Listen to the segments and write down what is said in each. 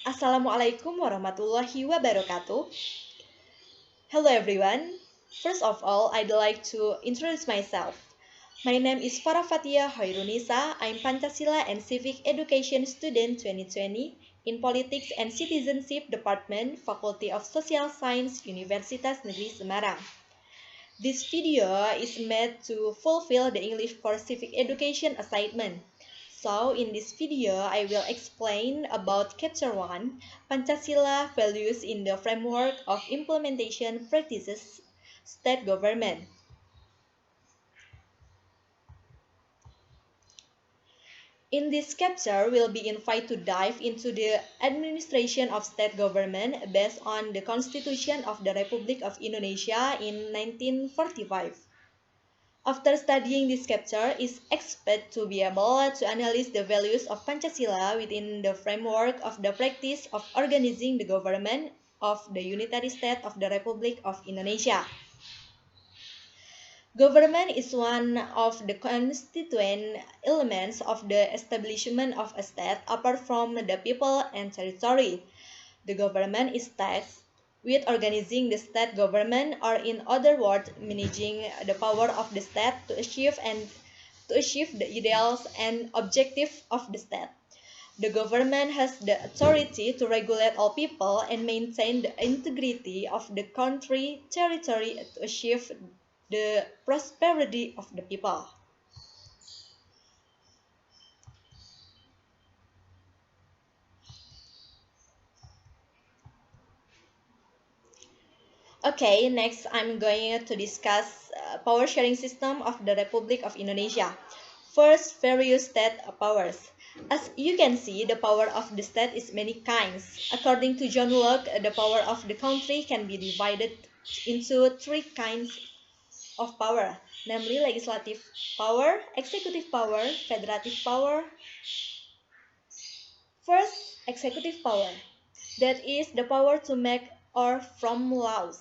Assalamualaikum warahmatullahi wabarakatuh. Hello everyone. First of all, I'd like to introduce myself. My name is Farah Fatiya Khoirunnisaa. I'm Pancasila and Civic Education student 2020 in Politics and Citizenship Department, Faculty of Social Science, Universitas Negeri Semarang. This video is made to fulfill the English for Civic Education assignment. So, in this video, I will explain about Chapter 1, Pancasila Values in the Framework of Implementation Practices, State Government. In this chapter, we'll be invited to dive into the administration of state government based on the Constitution of the Republic of Indonesia in 1945. After studying this chapter, is expected to be able to analyze the values of Pancasila within the framework of the practice of organizing the government of the unitary state of the Republic of Indonesia. Government is one of the constituent elements of the establishment of a state apart from the people and territory. The government is tasked with organizing the state government, or in other words, managing the power of the state to achieve the ideals and objectives of the state. The government has the authority to regulate all people and maintain the integrity of the country territory to achieve the prosperity of the people. Okay, next I'm going to discuss power sharing system of the Republic of Indonesia. First, various state powers. As you can see, the power of the state is many kinds. According to John Locke, the power of the country can be divided into three kinds of power, namely legislative power, executive power, federative power. First, executive power. That is the power to make or form laws.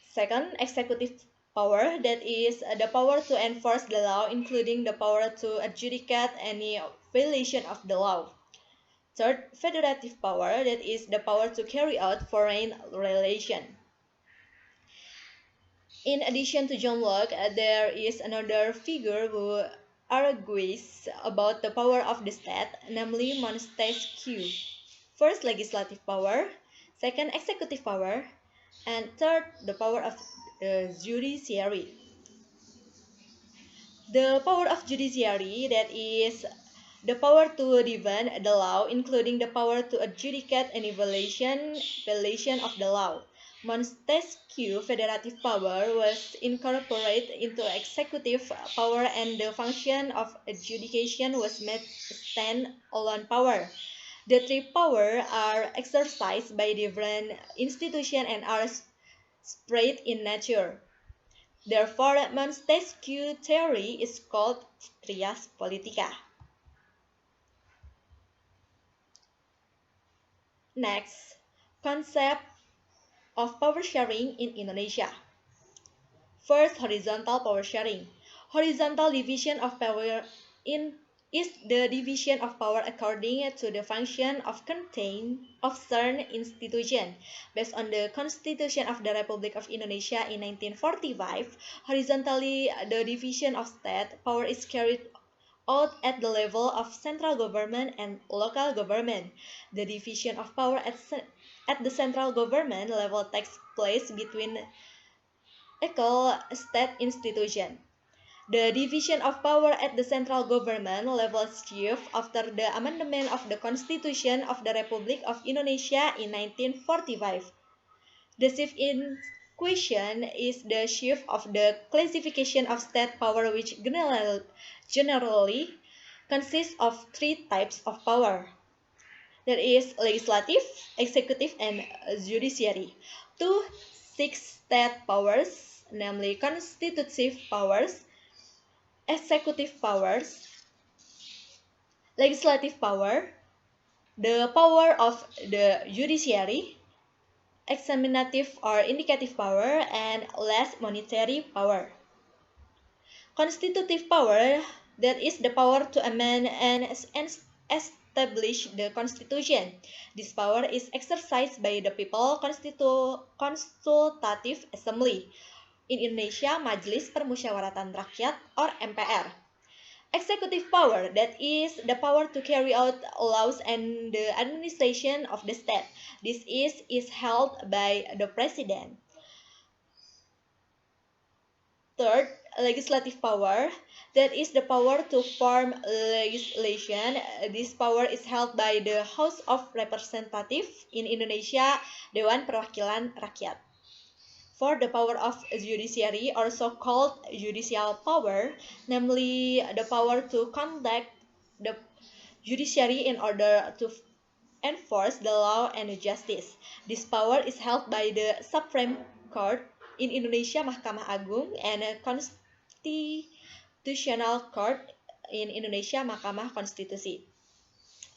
Second, executive power, that is the power to enforce the law, including the power to adjudicate any violation of the law. Third, federative power, that is the power to carry out foreign relations. In addition to John Locke, there is another figure who argues about the power of the state, namely Montesquieu. First, legislative power. Second, executive power. And third, the power of the judiciary. The power of judiciary, that is the power to defend the law, including the power to adjudicate any violation of the law. Montesquieu federative power was incorporated into executive power, and the function of adjudication was made stand-alone power. The three powers are exercised by different institutions and are spread in nature. Therefore, Montesquieu theory is called trias politica. Next, concept of power sharing in Indonesia. First, horizontal power sharing. Horizontal division of power is the division of power according to the function of contain of certain institution. Based on the Constitution of the Republic of Indonesia in 1945, horizontally the division of state power is carried out at the level of central government and local government. The division of power at the central government level takes place between equal state institutions. The division of power at the central government level shift after the amendment of the Constitution of the Republic of Indonesia in 1945. The shift in question is the shift of the classification of state power, which generally consists of three types of power. That is legislative, executive, and judiciary. Two six state powers, namely constitutive powers, executive powers, legislative power, the power of the judiciary, examinative or indicative power, and less monetary power. Constitutive power, that is the power to amend and establish the Constitution. This power is exercised by the People Consultative Assembly. In Indonesia, Majelis Permusyawaratan Rakyat or MPR. Executive power, that is the power to carry out laws and the administration of the state. This is held by the president. Third, legislative power, that is the power to form legislation. This power is held by the House of Representatives, in Indonesia, Dewan Perwakilan Rakyat. For the power of judiciary, also called judicial power, namely the power to conduct the judiciary in order to enforce the law and justice. This power is held by the Supreme Court, in Indonesia Mahkamah Agung, and a Constitutional Court, in Indonesia Mahkamah Konstitusi.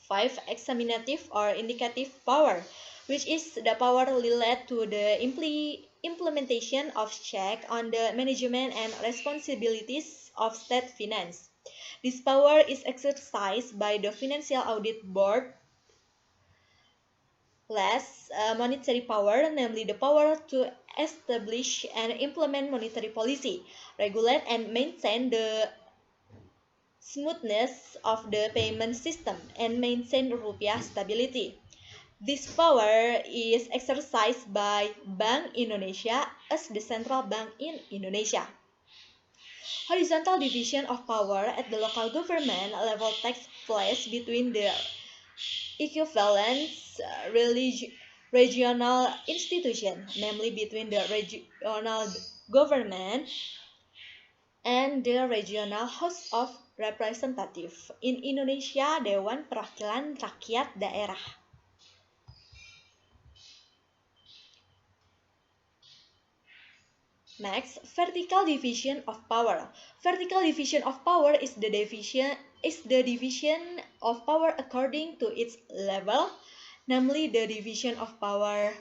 5. Examinative or indicative power, which is the power related to the implementation of check on the management and responsibilities of state finance. This power is exercised by the Financial Audit Board. Last, monetary power, namely the power to establish and implement monetary policy, regulate and maintain the smoothness of the payment system, and maintain rupiah stability. This power is exercised by Bank Indonesia as the central bank in Indonesia. Horizontal division of power at the local government level takes place between the equivalent regional institution, namely between the regional government and the regional House of Representatives. In Indonesia, Dewan Perwakilan Rakyat Daerah. Next, vertical division of power. Vertical division of power is the division of power according to its level, namely the division of power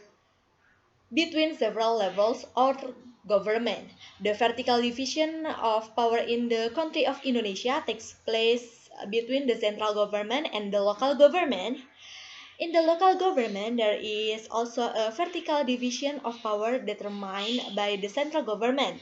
between several levels or government. The vertical division of power in the country of Indonesia takes place between the central government and the local government. In the local government, there is also a vertical division of power determined by the central government.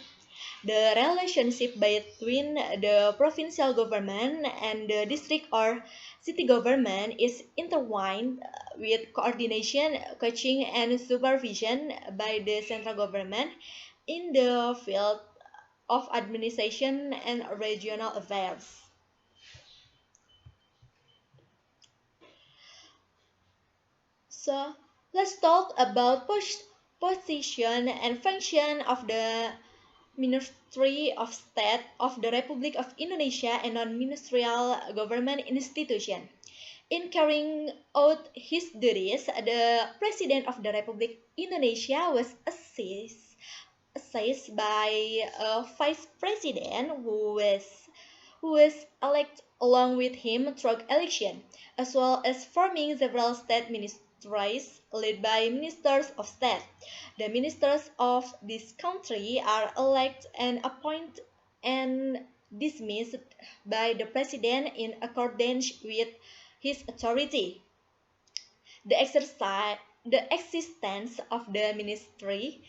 The relationship between the provincial government and the district or city government is intertwined with coordination, coaching, and supervision by the central government in the field of administration and regional affairs. So, let's talk about position and function of the Ministry of State of the Republic of Indonesia and non-ministerial government institution. In carrying out his duties, the President of the Republic Indonesia was assessed by a Vice President who was elected along with him through election, as well as forming several state ministries led by ministers of state. The ministers of this country are elected and appointed and dismissed by the president in accordance with his authority. The existence of the Ministry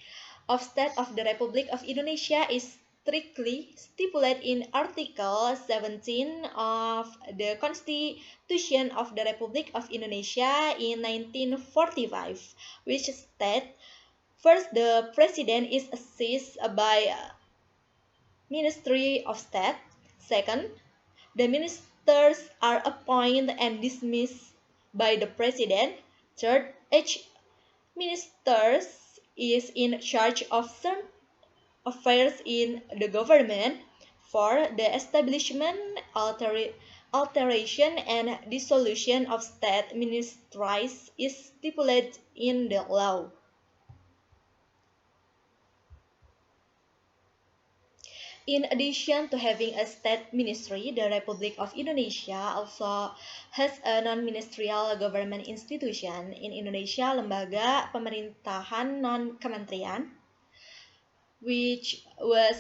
of State of the Republic of Indonesia is strictly stipulated in Article 17 of the Constitution of the Republic of Indonesia in 1945, which states, first, the President is assisted by Ministry of State. Second, the ministers are appointed and dismissed by the President. Third, each minister is in charge of some affairs in the government. For the establishment, alteration, and dissolution of state ministries is stipulated in the law. In addition to having a state ministry, the Republic of Indonesia also has a non-ministerial government institution. In Indonesia, lembaga pemerintahan non-kementerian, which was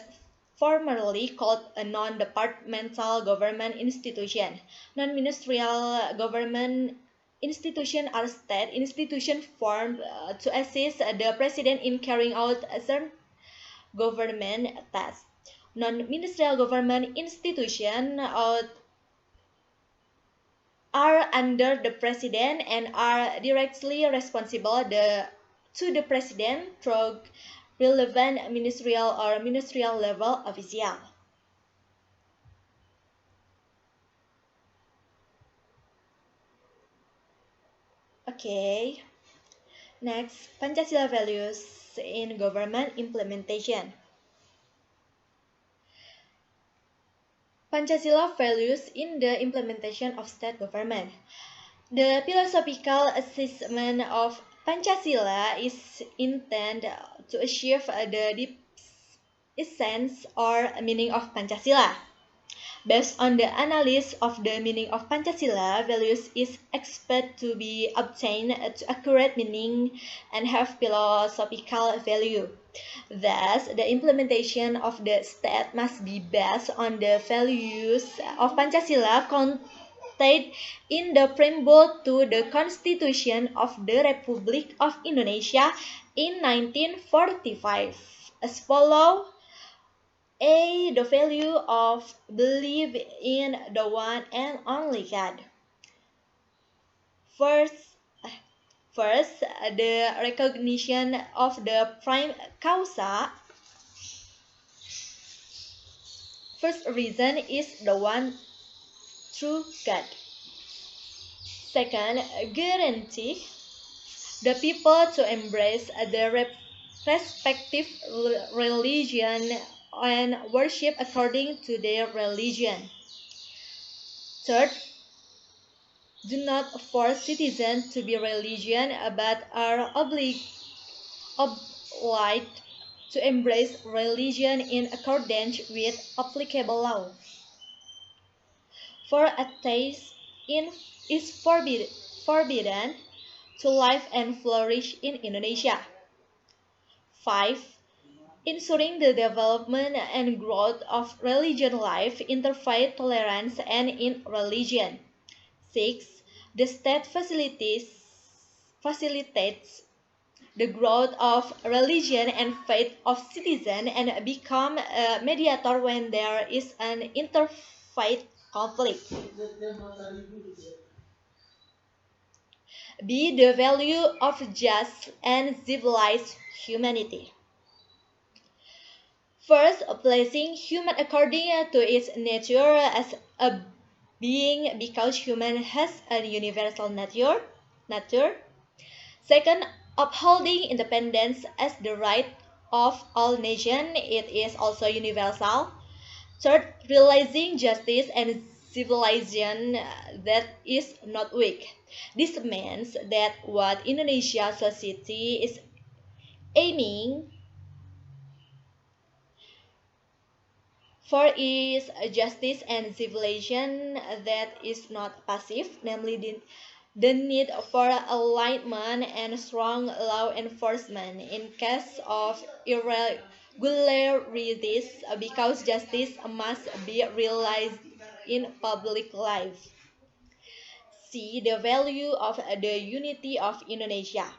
formerly called a non-departmental government institution. Non-ministerial government institutions are state institutions formed to assist the president in carrying out certain government tasks. Non-ministerial government institutions are under the president and are directly responsible to the president through relevant ministerial or ministerial level official. Okay, next, Pancasila values in government implementation. Pancasila values in the implementation of state government. The philosophical assessment of Pancasila is intended to achieve the deep essence or meaning of Pancasila. Based on the analysis of the meaning of Pancasila, values is expected to be obtained to accurate meaning and have philosophical value. Thus, the implementation of the state must be based on the values of Pancasila contained in the preamble to the Constitution of the Republic of Indonesia in 1945. As follows: A. The value of belief in the one and only God. First, First, the recognition of the prime causa. First reason is the one true God. Second, guarantee the people to embrace their respective religion and worship according to their religion. Third, do not force citizens to be religious but are obliged to embrace religion in accordance with applicable law. For atheists is forbidden to live and flourish in Indonesia. 5. Ensuring the development and growth of religion life, interfaith tolerance, and in religion. 6. The state facilitates the growth of religion and faith of citizens and become a mediator when there is an interfaith conflict. B. The value of just and civilized humanity. First, placing human according to its nature as a being because human has a universal nature. Second, upholding independence as the right of all nations, it is also universal. Third, realizing justice and civilization that is not weak. This means that what Indonesia society is aiming for is justice and civilization that is not passive, namely the need for alignment and strong law enforcement in case of irregularities because justice must be realized in public life. C. The value of the unity of Indonesia.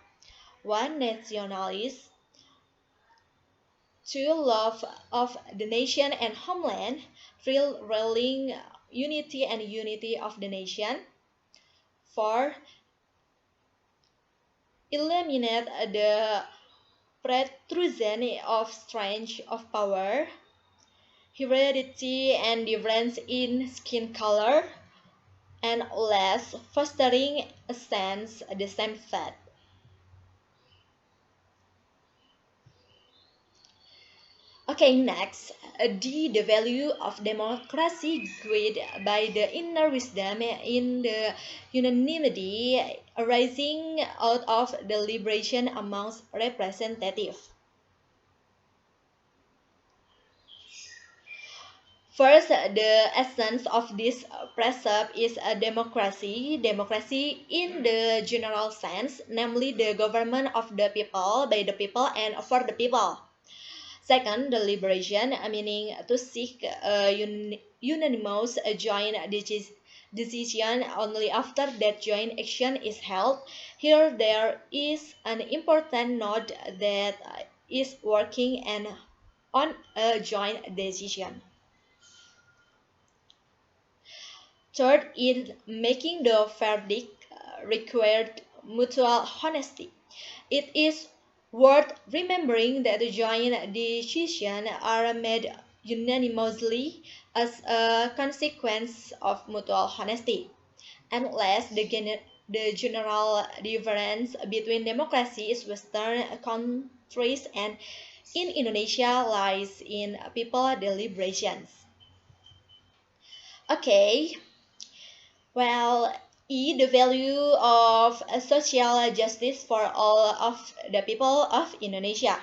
1. Nationalist. 2. Love of the nation and homeland. 3. Rallying unity and unity of the nation. 4. Eliminate the protrusion of strength of power, heredity, and difference in skin color, and less, fostering a sense the same faith. Okay, next, the value of democracy guided by the inner wisdom in the unanimity arising out of deliberation amongst representatives. First, the essence of this precept is a democracy in the general sense, namely the government of the people, by the people, and for the people. Second, deliberation, meaning to seek a unanimous joint decision only after that joint action is held. Here, there is an important note that is working and on a joint decision. Third, in making the verdict required mutual honesty. It is worth remembering that the joint decisions are made unanimously as a consequence of mutual honesty. Unless the general difference between democracies, Western countries, and in Indonesia lies in people deliberations. Okay, well, the value of social justice for all of the people of Indonesia.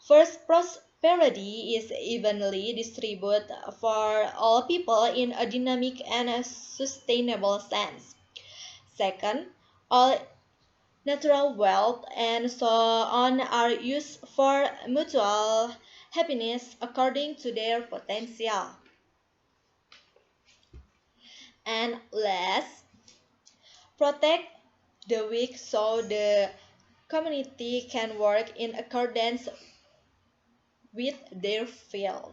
First, prosperity is evenly distributed for all people in a dynamic and a sustainable sense. Second, all natural wealth and so on are used for mutual happiness according to their potential. And last, protect the weak so the community can work in accordance with their field.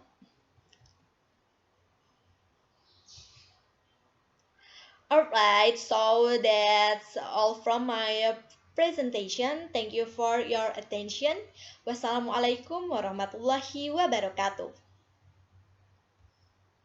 Alright, so that's all from my presentation. Thank you for your attention. Wassalamualaikum warahmatullahi wabarakatuh.